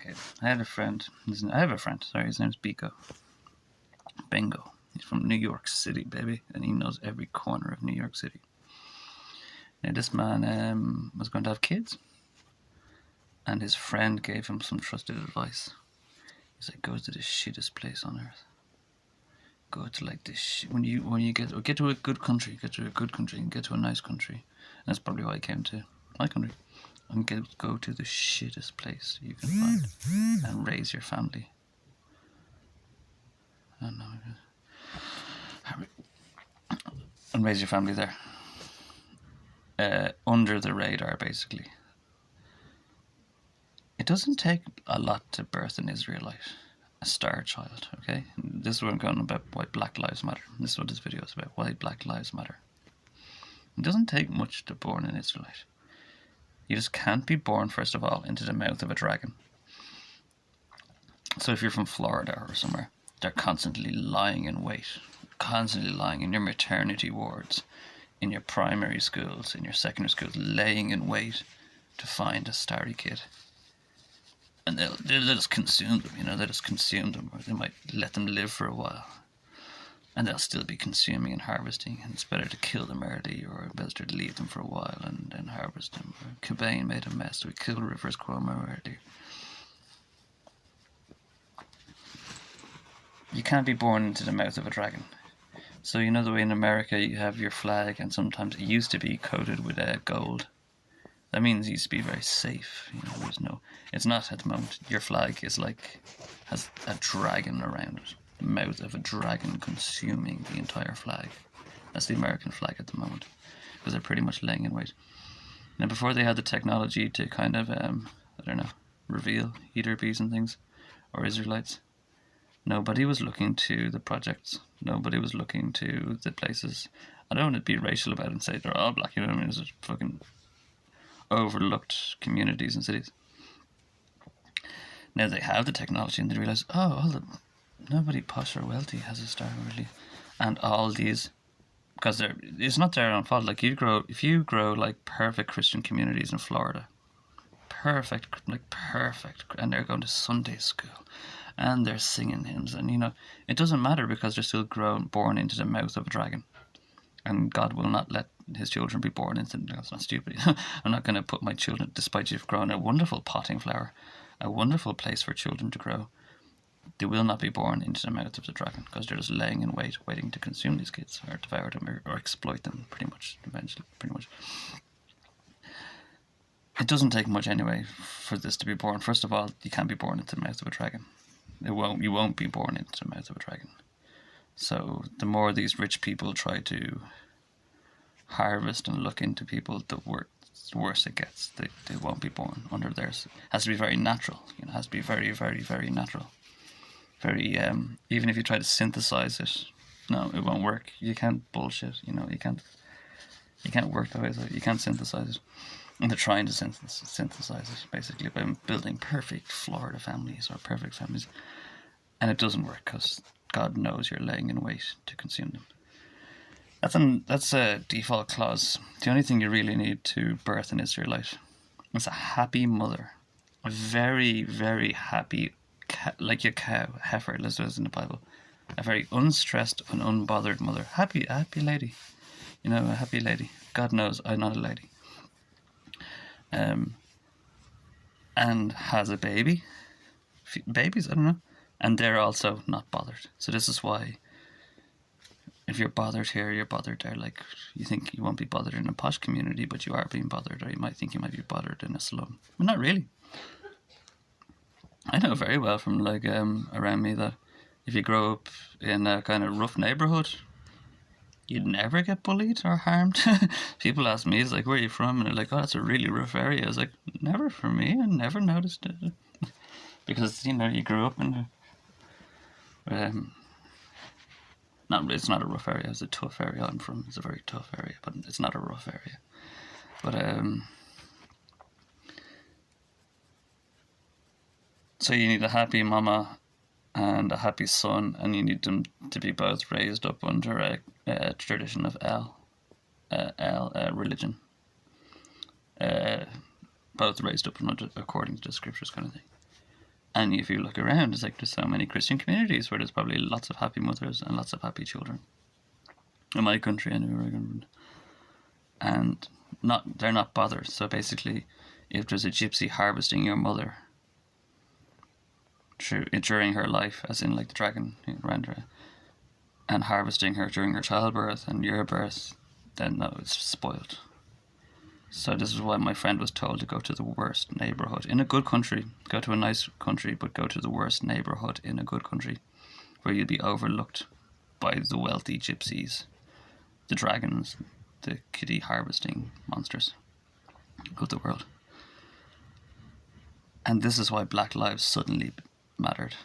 Okay. I have a friend. His name's Biko. Bingo. He's from New York City, baby, and he knows every corner of New York City. Now, this man was going to have kids, and his friend gave him some trusted advice. He's like, go to the shittest place on earth. Go to like this when you get to a good country, and get to a nice country. And that's probably why I came to my country. And go to the shittest place you can find and raise your family. And raise your family there. Under the radar, basically. It doesn't take a lot to birth an Israelite, a star child, okay? This is what I'm going about why Black Lives Matter. This is what this video is about, why Black Lives Matter. It doesn't take much to born an Israelite. You just can't be born, first of all, into the mouth of a dragon. So if you're from Florida or somewhere, they're constantly lying in wait, constantly lying in your maternity wards, in your primary schools, in your secondary schools, laying in wait to find a starry kid. And they'll just consume them, they'll just consume them, or they might let them live for a while. And they'll still be consuming and harvesting, and it's better to kill them early, or better to leave them for a while and then harvest them. Cobain made a mess, we killed Rivers Cuomo early. You can't be born into the mouth of a dragon. So you know the way in America you have your flag, and sometimes it used to be coated with gold. That means it used to be very safe. It's not at the moment. Your flag is has a dragon around it. The mouth of a dragon consuming the entire flag. That's the American flag at the moment, because they're pretty much laying in wait. Now, before they had the technology to kind of, reveal heater bees and things, or Israelites, nobody was looking to the projects. Nobody was looking to the places. I don't want to be racial about it and say they're all black. It's just fucking overlooked communities and cities. Now they have the technology and they realise, nobody posh or wealthy has a star really, and all these, because it's not their own fault. Like if you grow like perfect Christian communities in Florida, perfect, and they're going to Sunday school, and they're singing hymns, and it doesn't matter because they're still born into the mouth of a dragon, and God will not let his children be born into. That's not stupid. I'm not going to put my children, despite you've grown a wonderful potting flower, a wonderful place for children to grow, they will not be born into the mouth of the dragon, because they're just laying in wait, waiting to consume these kids, or devour them, or exploit them, eventually. It doesn't take much anyway for this to be born. First of all, you can't be born into the mouth of a dragon. You won't be born into the mouth of a dragon. So the more these rich people try to harvest and look into people, the worse it gets. They won't be born under theirs. It has to be very natural. It has to be very, very, very natural. Very, even if you try to synthesize it, no, it won't work. You can't bullshit. You can't work that way. So you can't synthesize it. And they're trying to synthesize it basically by building perfect Florida families or perfect families, and it doesn't work because God knows you're laying in wait to consume them. That's a default clause. The only thing you really need to birth an Israelite is a happy mother, a very, very happy, like a cow, heifer, as it is in the Bible, a very unstressed and unbothered mother, happy lady, a happy lady. God knows I'm not a lady. And has a baby, babies, I don't know, and they're also not bothered. So this is why, if you're bothered here, you're bothered there. Like, you think you won't be bothered in a posh community, but you are being bothered, or you might think you might be bothered in a slum. But not really. I know very well from around me that if you grow up in a kind of rough neighborhood, you'd never get bullied or harmed. People ask me, it's like, where are you from? And they're like, oh, that's a really rough area. I was like, never for me. I never noticed it. Because, you grew up in it's not a rough area, it's a tough area I'm from. It's a very tough area, but it's not a rough area. But, so you need a happy mama and a happy son, and you need them to be both raised up under a tradition of religion. Both raised up according to the scriptures, kind of thing. And if you look around, it's like there's so many Christian communities where there's probably lots of happy mothers and lots of happy children. In my country, anyway, and they're not bothered. So basically, if there's a gypsy harvesting your mother during her life, as in like the dragon around her, and harvesting her during her childbirth and your birth, then no, it's spoiled. So this is why my friend was told to go to the worst neighbourhood in a good country. Go to a nice country, but go to the worst neighbourhood in a good country, where you'll be overlooked by the wealthy gypsies, the dragons, the kitty harvesting monsters of the world. And this is why Black Lives suddenly mattered,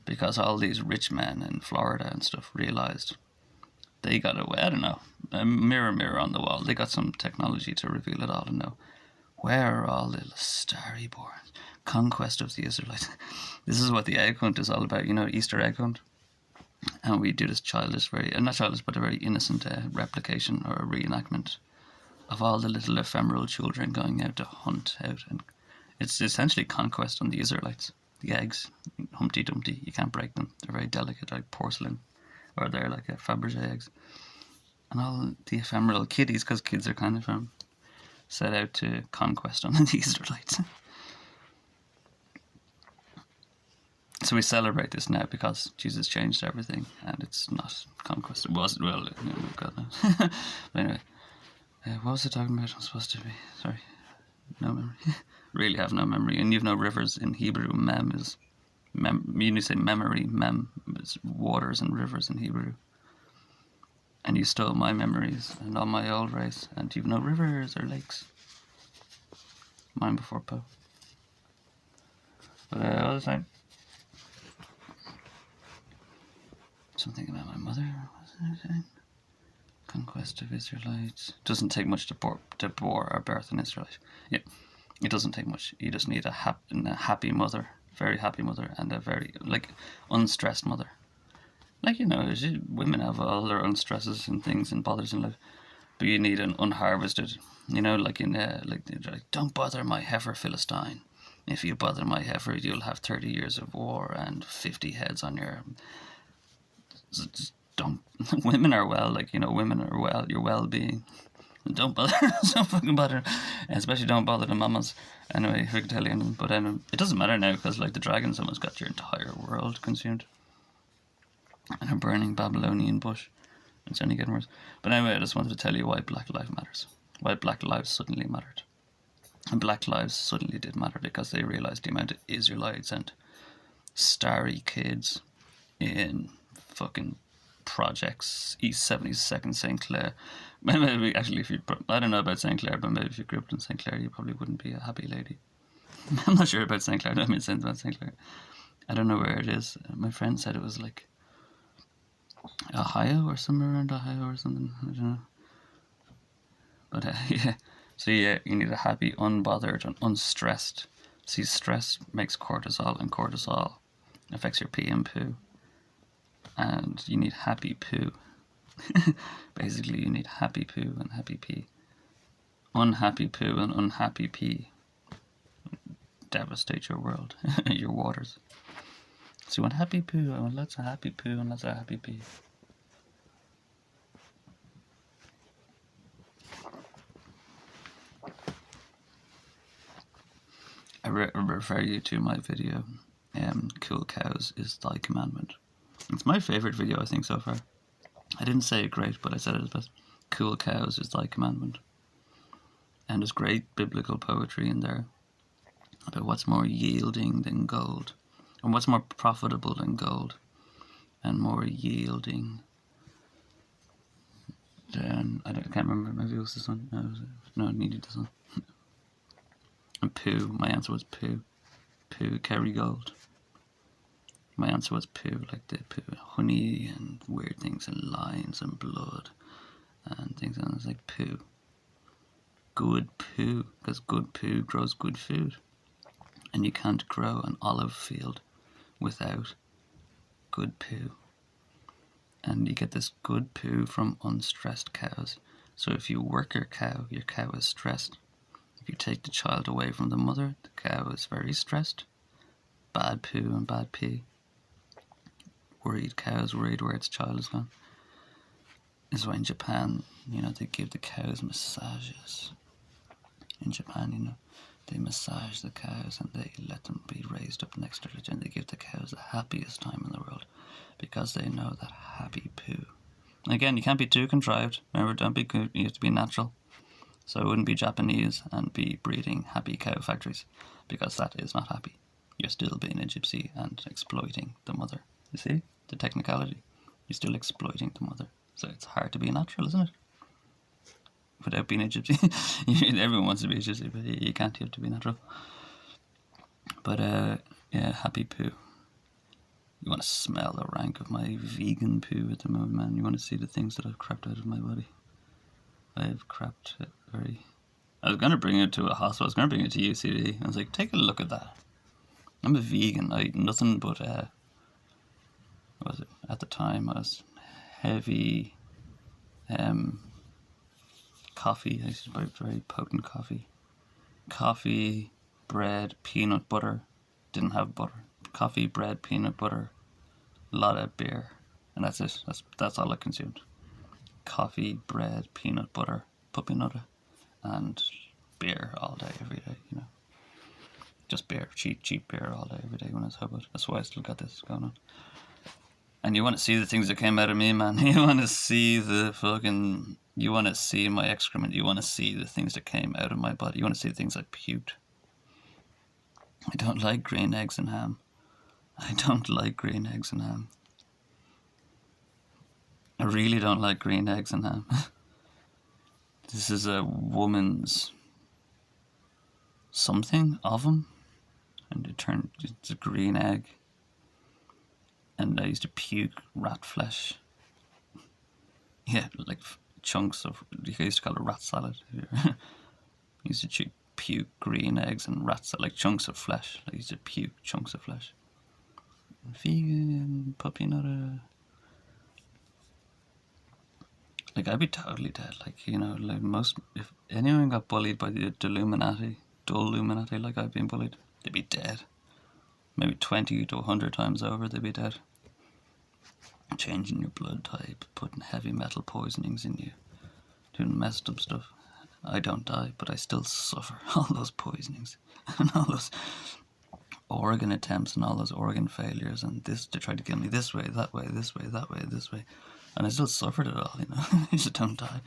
because all these rich men in Florida and stuff realised they got away. I don't know, a mirror on the wall. They got some technology to reveal it all and know where are all little starry borns. Conquest of the Israelites. This is what the egg hunt is all about. You know, Easter egg hunt. And we do this childish, not childish, but a very innocent replication or a reenactment of all the little ephemeral children going out to hunt out. And it's essentially conquest on the Israelites. The eggs, Humpty Dumpty, you can't break them. They're very delicate, like porcelain. Or they're like Fabergé eggs. And all the ephemeral kiddies, because kids are kind of set out to conquest on the Israelites. So we celebrate this now because Jesus changed everything, and it's not conquest. It wasn't, well, God knows. But anyway, what was I talking about? I'm supposed to be, sorry, no memory. Really have no memory. And you've no rivers in Hebrew. Mem is, you say memory, mem is waters and rivers in Hebrew. And you stole my memories and all my old race, and you've no rivers or lakes. Mine before Poe. But all the time. Something about my mother, was it? Conquest of Israelites. Doesn't take much to bore or birth an Israelite. Yeah, it doesn't take much. You just need a happy mother, very happy mother, and a very unstressed mother. Like, you know, women have all their own stresses and things and bothers in life, but you need an unharvested. You know, like don't bother my heifer, Philistine. If you bother my heifer, you'll have 30 years of war and 50 heads on your. Just don't. Women are well, women are well. Your well-being. Don't bother. Don't fucking bother. Especially don't bother the mamas. Anyway, who can tell you anything? But it doesn't matter now because the dragons almost got your entire world consumed. And a burning Babylonian bush. It's only getting worse. But anyway, I just wanted to tell you why Black Lives matters. Why Black Lives suddenly mattered. And Black Lives suddenly did matter because they realised the amount of Israelites and starry kids in fucking projects, East 72nd St. Clair. Maybe actually, I don't know about St. Clair, but maybe if you grew up in St. Clair, you probably wouldn't be a happy lady. I'm not sure about St. Clair. I don't mean sense about St. Clair. I don't know where it is. My friend said it was like Ohio or somewhere around Ohio or something. I don't know. But yeah. So yeah, you need a happy, unbothered, and unstressed. See, stress makes cortisol, and cortisol affects your pee and poo. And you need happy poo. Basically, you need happy poo and happy pee. Unhappy poo and unhappy pee devastate your world, your waters. So you want happy poo, I want lots of happy poo and lots of happy pee. I refer you to my video, Cool Cows is Thy Commandment. It's my favourite video, I think, so far. I didn't say it great, but I said it as best. Cool Cows is Thy Commandment. And there's great biblical poetry in there about what's more yielding than gold, and what's more profitable than gold, and more yielding than, I can't remember, maybe it was the sun. No, it needed the sun. And poo, my answer was poo. Poo, Kerrygold. My answer was poo, like the poo, honey and weird things and lines and blood and things, and I was like poo. Good poo, because good poo grows good food. And you can't grow an olive field without good poo. And you get this good poo from unstressed cows. So if you work your cow is stressed. If you take the child away from the mother, the cow is very stressed. bad poo and bad pee, worried cows, worried where its child has gone, is why in Japan, they give the cows massages. In Japan, they massage the cows and they let them be raised up next to the and they give the cows the happiest time in the world because they know that happy poo. Again, you can't be too contrived. Remember, don't be good. You have to be natural. So it wouldn't be Japanese and be breeding happy cow factories because that is not happy. You're still being a gypsy and exploiting the mother. You see the technicality? You're still exploiting the mother. So it's hard to be natural, isn't it? Without being a gypsy. Everyone wants to be a gypsy, but you can't. You have to be natural. But yeah, happy poo. You want to smell the rank of my vegan poo at the moment, man. You want to see the things that I've crapped out of my body. I've crapped it very... I was going to bring it to a hospital. I was going to bring it to UCD. I was like, take a look at that. I'm a vegan. I eat nothing but... what was it? At the time, I was heavy... coffee. I used to buy very potent coffee. Coffee, bread, peanut butter. Didn't have butter. Coffee, bread, peanut butter. A lot of beer. And that's it. That's all I consumed. Coffee, bread, peanut butter, puppy nutter, and beer all day, every day, Just beer, cheap beer all day, every day when I was hobbled. That's why I still got this going on. And you want to see the things that came out of me, man. You want to see you want to see my excrement. You want to see the things that came out of my body. You want to see the things I puked. I don't like green eggs and ham. I don't like green eggs and ham. I really don't like green eggs and ham. This is a woman's something oven, and it's a green egg. And I used to puke rat flesh. Yeah, like chunks of. You used to call it rat salad. I used to puke green eggs and rat salad, like chunks of flesh. I used to puke chunks of flesh. Vegan puppy nutter. Like, I'd be totally dead. Like, if anyone got bullied by the Illuminati, like I've been bullied, they'd be dead. Maybe 20 to 100 times over, they'd be dead. Changing your blood type, putting heavy metal poisonings in you, doing messed up stuff. I don't die, but I still suffer all those poisonings and all those organ attempts and all those organ failures and this to try to kill me this way, that way, this way, that way, this way. And I still suffered it all, I just don't die.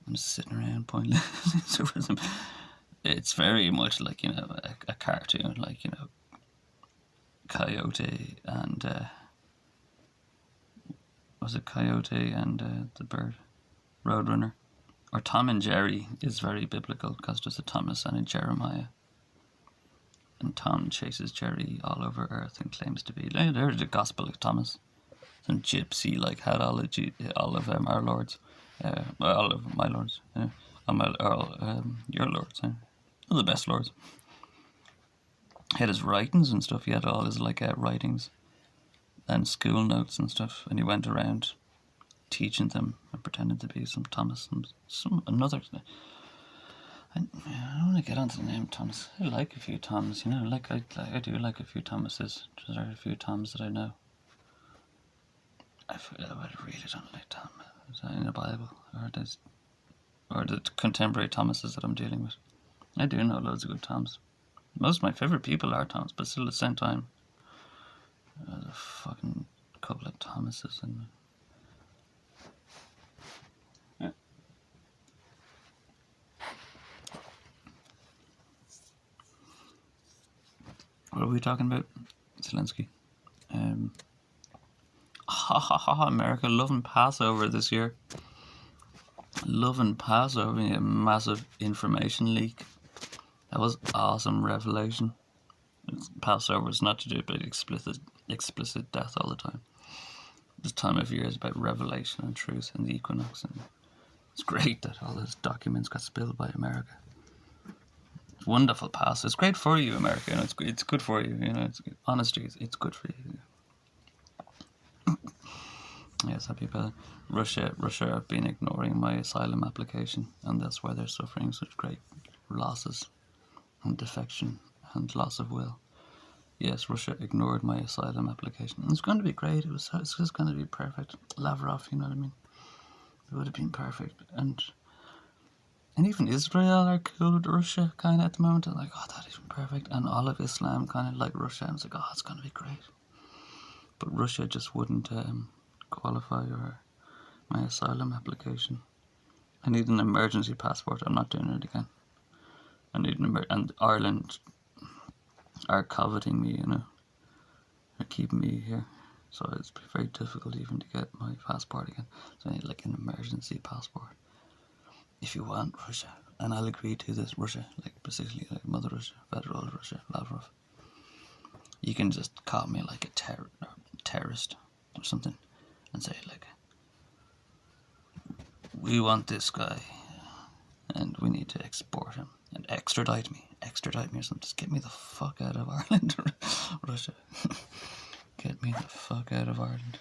I'm just sitting around pointless. It's very much like, a cartoon, like, Coyote and, was it Coyote and the bird? Roadrunner. Or Tom and Jerry is very biblical because there's a Thomas and a Jeremiah. And Tom chases Jerry all over earth and claims to be... There's the Gospel of Thomas. Some gypsy had all of our lords, all of my lords, your lords, all the best lords. He had his writings and stuff. He had all his writings and school notes and stuff, and he went around teaching them and pretending to be some Thomas and another. I don't want to get onto the name Thomas. I like a few Thomas, I do like a few Thomases. There are a few Toms that I know. I really don't like Tom. Is that in the Bible? Or the contemporary Thomases that I'm dealing with? I do know loads of good Toms. Most of my favourite people are Toms, but still at the same time, there's a fucking couple of Thomases in yeah. What are we talking about? Zelensky. America loving Passover this year. Loving Passover, a massive information leak. That was awesome revelation. Passover is not to do with explicit death all the time. This time of year is about revelation and truth and the equinox, and it's great that all those documents got spilled by America. It's wonderful Passover. It's great for you, America. It's good for you. Honesty, it's good for you. Yes, happy about it. Russia have been ignoring my asylum application, and that's why they're suffering such great losses and defection and loss of will. yes, Russia ignored my asylum application. It's going to be great. It's just going to be perfect. Lavrov, you know what I mean? It would have been perfect. And even Israel are cool with Russia kind of at the moment. They're like, oh, that is perfect. And all of Islam kind of like Russia. And it's like, oh, it's going to be great. But Russia just wouldn't qualify my asylum application. I need an emergency passport. I'm not doing it again. I need and Ireland are coveting me, you know. They're keeping me here. So it's very difficult even to get my passport again. So I need like an emergency passport. If you want Russia, and I'll agree to this, Russia, like basically like Mother Russia, Federal Russia, Lavrov, you can just call me like a terrorist or something and say like, we want this guy and we need to export him and extradite me or something. Just get me the fuck out of Ireland. Russia. Get me the fuck out of Ireland.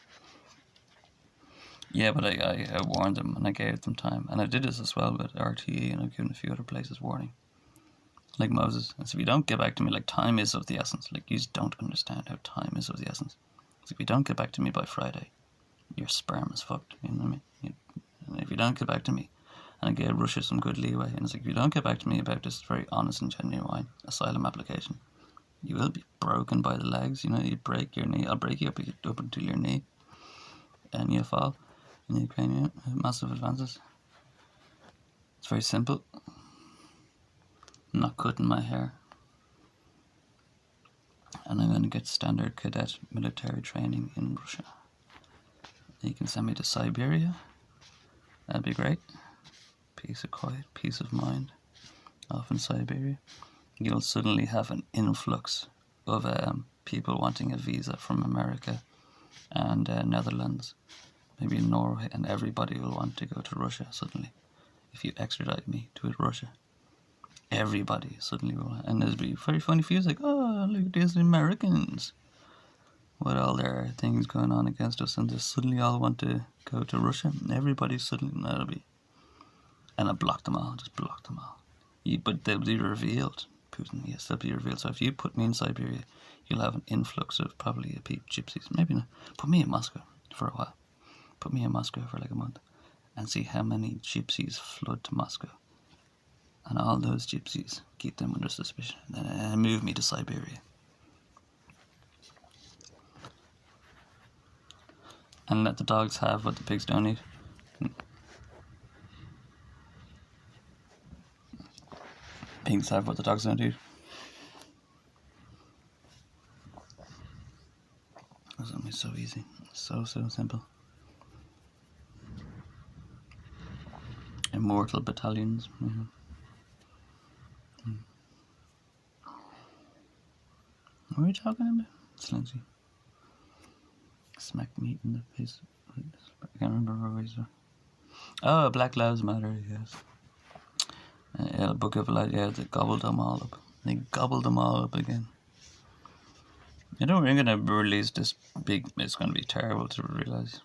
Yeah, but I warned them and I gave them time. And I did this as well with RTE, and I've given a few other places warning. Like Moses. And so if you don't get back to me, like time is of the essence. Like you just don't understand how time is of the essence. So if you don't get back to me by Friday, your sperm is fucked. You know what I mean? And if you don't get back to me, and I gave Russia some good leeway, and it's like, if you don't get back to me about this very honest and genuine asylum application, you will be broken by the legs. You know, you break your knee. I'll break you up until your knee, and you fall. In Ukraine, massive advances. It's very simple. I'm not cutting my hair. And I'm going to get standard cadet military training in Russia. You can send me to Siberia. That'd be great. Peace of quiet, peace of mind. Off in Siberia. You'll suddenly have an influx of people wanting a visa from America and Netherlands. Maybe in Norway, and everybody will want to go to Russia suddenly. If you extradite me to Russia, everybody suddenly will. And it'll be very funny for you. It's like, oh, look at these Americans with all their things going on against us, and they suddenly all want to go to Russia. And everybody suddenly, that'll be. And I block them all, just block them all. But they'll be revealed. Putin, yes, they'll be revealed. So if you put me in Siberia, you'll have an influx of probably gypsies. Maybe not. Put me in Moscow for a while. Put me in Moscow for like a month and see how many gypsies flood to Moscow. And all those gypsies, keep them under suspicion. And then move me to Siberia. And let the dogs have what the pigs don't eat. Pigs have what the dogs don't eat. It's only so easy. So simple. Immortal battalions. Mm-hmm. What are we talking about? Slinky. Smack meat in the face. I can't remember where we were. Oh, Black Lives Matter, yes. Yeah, Book of Light, yeah, they gobbled them all up. They gobbled them all up again. You know, we're going to release this big, it's going to be terrible to realise.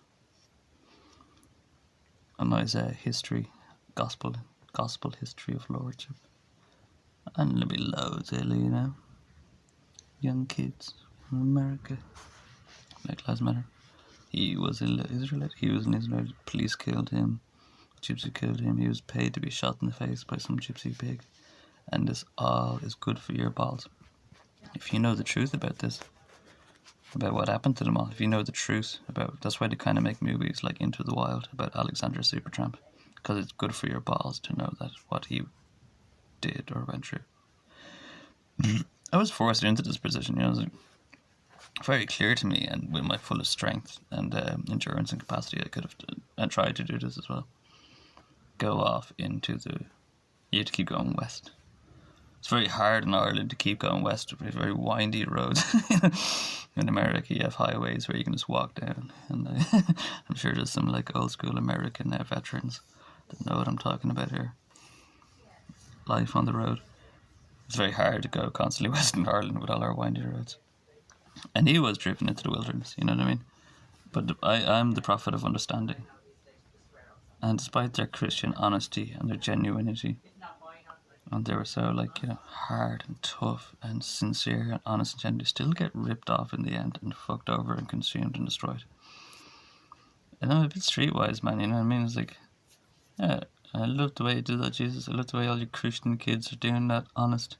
A nice history, gospel history of lordship. And there'll be loads of, you know, young kids from America. Black Lives Matter. He was an Israelite. He was an Israelite. Police killed him. Gypsy killed him. He was paid to be shot in the face by some gypsy pig. And this all is good for your balls. If you know the truth about this, about what happened to them all, if you know the truth about, that's why they kind of make movies like Into the Wild about Alexander Supertramp, because it's good for your balls to know that what he did or went through. I was forced into this position, you know. It was very clear to me, and with my fullest strength and endurance and capacity, I could have and tried to do this as well. Go off into you have to keep going west. It's very hard in Ireland to keep going west with very windy roads. In America, you have highways where you can just walk down, and I'm sure there's some like old school American veterans that know what I'm talking about here. Life on the road. It's very hard to go constantly west in Ireland with all our windy roads. And he was driven into the wilderness, you know what I mean? But I'm the prophet of understanding. And despite their Christian honesty and their genuinity, and they were so like, you know, hard and tough and sincere and honest and genuine, still get ripped off in the end and fucked over and consumed and destroyed. And I'm a bit streetwise, man, you know what I mean? It's like, yeah, I love the way you do that, Jesus. I love the way all your Christian kids are doing that honest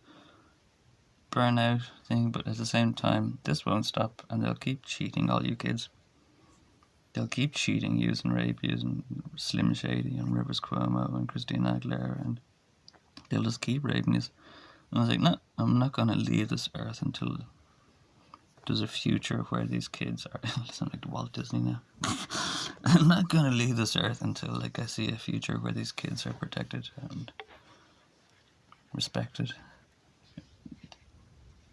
burnout thing, but at the same time, this won't stop, and they'll keep cheating, all you kids. They'll keep cheating, using rape, using Slim Shady and Rivers Cuomo and Christina Aguilera, and they'll just keep raping you. And I was like, no, I'm not going to leave this earth until there's a future where these kids are. Listen, like Walt Disney now. I'm not going to leave this earth until like I see a future where these kids are protected and respected.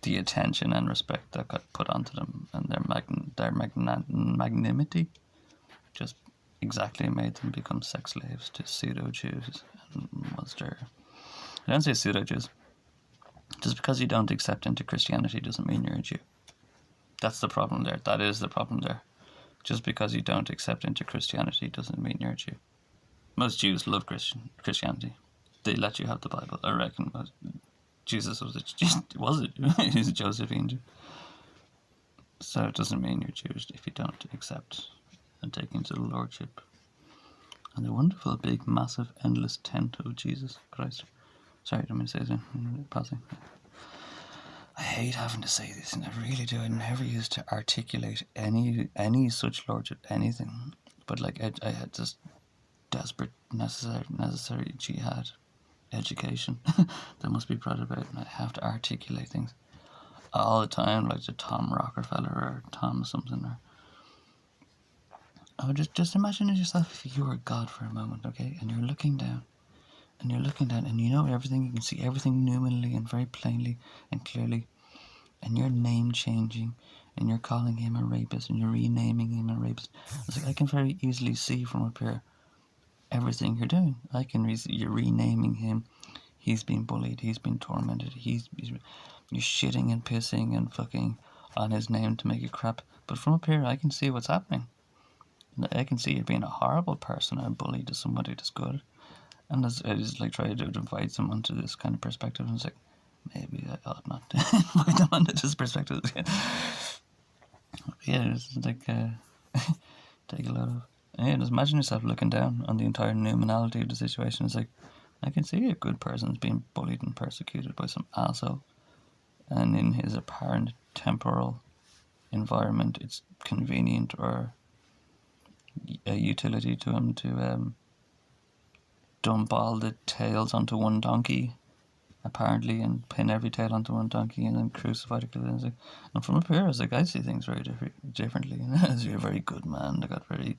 The attention and respect that got put onto them and their magnanimity just exactly made them become sex slaves to pseudo-Jews and monster. I don't say pseudo-Jews. Just because you don't accept into Christianity doesn't mean you're a Jew. That's the problem there. That is the problem there. Just because you don't accept into Christianity doesn't mean you're a Jew. Most Jews love Christianity. They let you have the Bible. I reckon Jesus was he's a Josephine Jew. So it doesn't mean you're Jewish if you don't accept and take into the Lordship and the wonderful, big, massive, endless tent of Jesus Christ. Sorry, I don't mean to say that. Passing. I hate having to say this, and I really do. I never used to articulate any such lordship, anything. But like I had this desperate, necessary jihad education that must be proud about, and I have to articulate things all the time, like the Tom Rockefeller or Tom something. Or oh, just imagine yourself if you were God for a moment, okay, and you're looking down. And you're looking down and you know everything, you can see everything numinally and very plainly and clearly, and you're name changing and you're calling him a rapist and you're renaming him a rapist. It's like I can very easily see from up here everything you're doing. You're renaming him. He's been bullied, he's been tormented, you're shitting and pissing and fucking on his name to make it crap. But from up here I can see what's happening. I can see you being a horrible person and a bully to somebody that's good. And I just like try to invite them onto this kind of perspective, and it's like, maybe I ought not to invite them onto this perspective. Yeah, it's like take a lot of. Yeah, just imagine yourself looking down on the entire numinality of the situation. It's like, I can see a good person's being bullied and persecuted by some asshole, and in his apparent temporal environment, it's convenient or a utility to him to dump all the tails onto one donkey, apparently, and pin every tail onto one donkey and then crucify the kid. And from up here, I was like, I see things very differently. You're a very good man that got very